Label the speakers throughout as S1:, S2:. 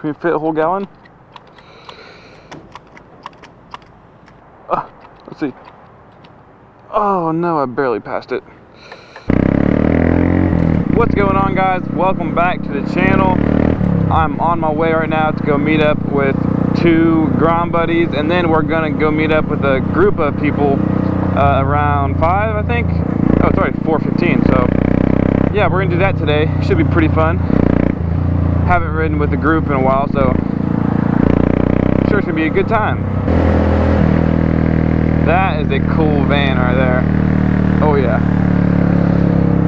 S1: Can we fit a whole gallon? Let's see. Oh no, I barely passed it. What's going on, guys? Welcome back to the channel. I'm on my way right now to go meet up with 2 grind buddies, and then we're gonna go meet up with a group of people around 5, I think. Oh, sorry, 4:15. So yeah, we're gonna do that today. Should be pretty fun. Haven't ridden with the group in a while, so I'm sure it's gonna be a good time. That is a cool van right there. Oh yeah.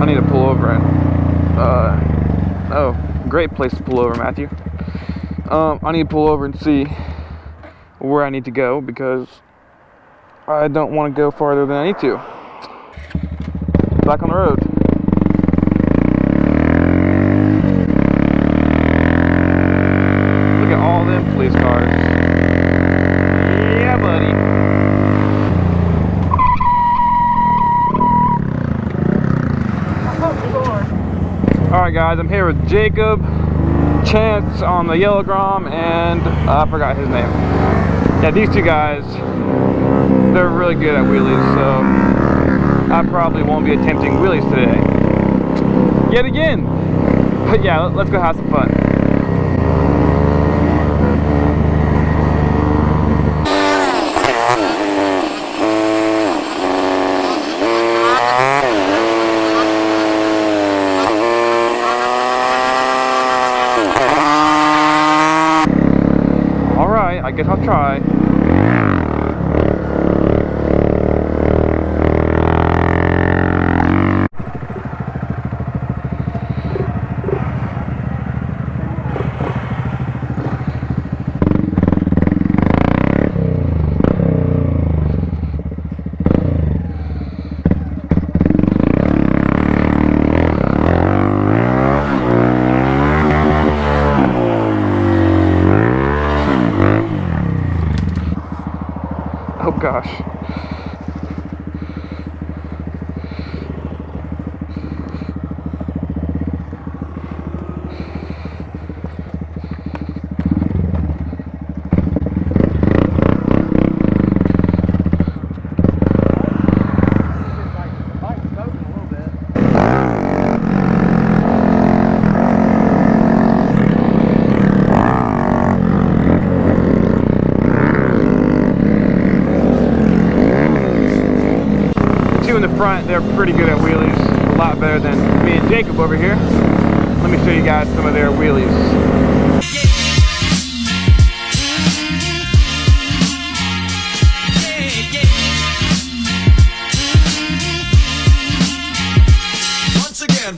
S1: I need to pull over it. Oh, great place to pull over, Matthew. I need to pull over and see where I need to go because I don't want to go farther than I need to. Back on the road. Look at all them police cars. Yeah, buddy. Alright guys, I'm here with Jacob, Chance on the yellow grom, and I forgot his name. Yeah, these 2 guys, they're really good at wheelies, so I probably won't be attempting wheelies today. Yet again! But yeah, let's go have some fun. I guess I'll try. Oh gosh. In the front, they're pretty good at wheelies, a lot better than me and Jacob over here. Let me show you guys some of their wheelies.
S2: Once again.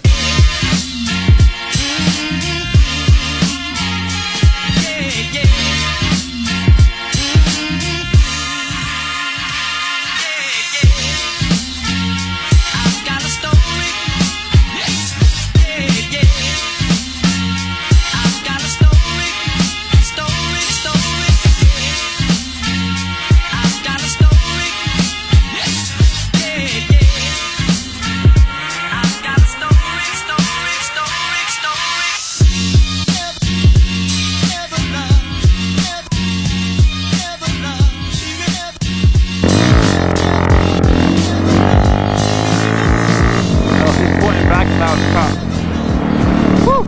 S2: Woo!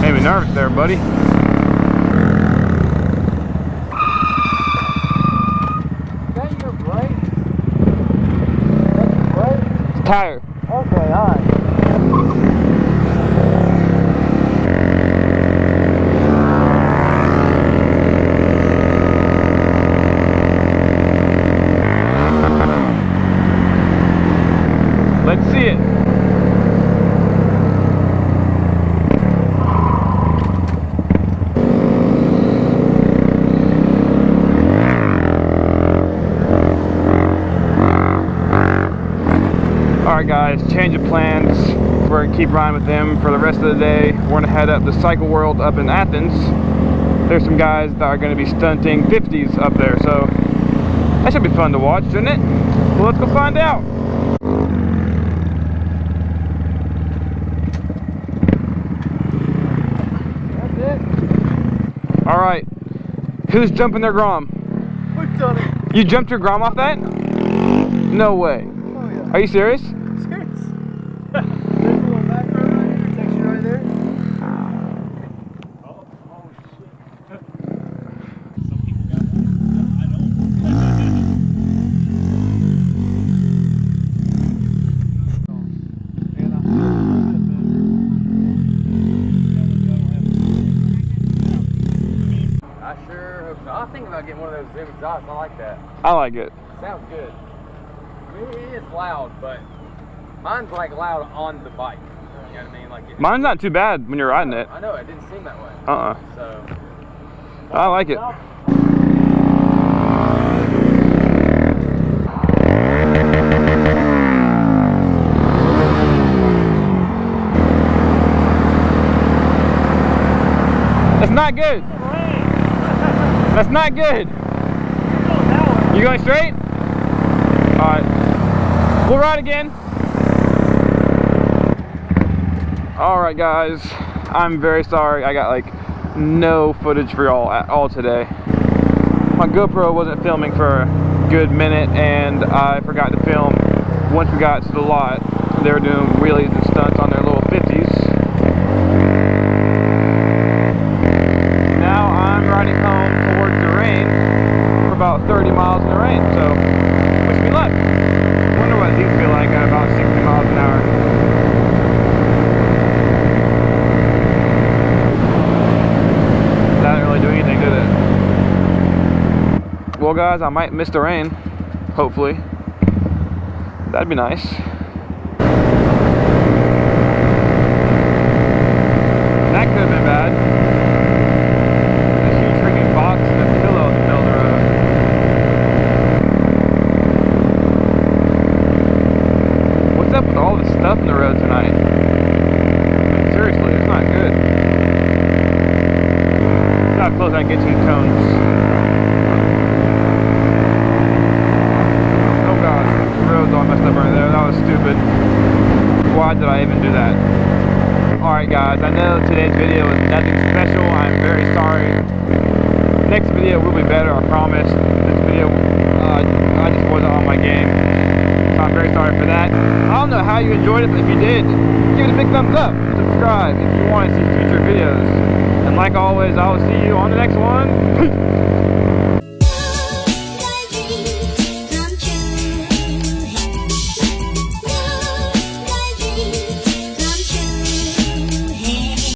S2: Made me nervous there, buddy.
S3: That's your brake? That's your brake?
S1: Tire.
S3: Okay, alright.
S1: Let's see it. Alright guys, change of plans. We're going to keep riding with them for the rest of the day. We're going to head up to Cycle World up in Athens. There's some guys that are going to be stunting 50s up there, so that should be fun to watch, shouldn't it? Well, let's go find out. That's it. Who's jumping their Grom?
S3: We've done it.
S1: You jumped your Grom off that? No way.
S3: Oh yeah.
S1: Are you serious?
S3: Serious? There's a little back road right here. Takes you right there. Oh shit. Some people got one. I don't.
S2: I sure hope so. I'm thinking about getting one of those Zoom exhausts. I like that.
S1: I like it.
S2: Sounds good. I mean, it is loud, but mine's like loud on the bike. You know what I mean? Like
S1: Mine's not too bad when you're riding it.
S2: I know, it didn't seem that way. So
S1: I like it. That's not good. That's not good. You going straight? Alright. We'll ride again. Alright guys, I'm very sorry. I got like no footage for y'all at all today. My GoPro wasn't filming for a good minute and I forgot to film once we got to the lot. They were doing wheelies and stunts on their little 50s. Now I'm riding home towards the rain for about 30 miles in the rain, so wish me luck. Wonder what these feel like at about 60 miles an hour. That didn't really do anything, did it? Well guys, I might miss the rain, hopefully. That'd be nice. That could have been bad. A huge freaking box and a pillow in the middle of the road. What's up with all this stuff in the road tonight? I mean, seriously, it's not good. It's how close I can get to the cones. Oh gosh, the road's all messed up right there. That was stupid. Why did I even do that? Alright guys, I know today's video was nothing special. I'm very sorry. Next video will be better, I promise. This video, I just wasn't on my game. So I'm very sorry for that. I don't know how you enjoyed it, but if you did, give it a big thumbs up. Subscribe if you want to see future videos. And like always, I will see you on the next one. Peace!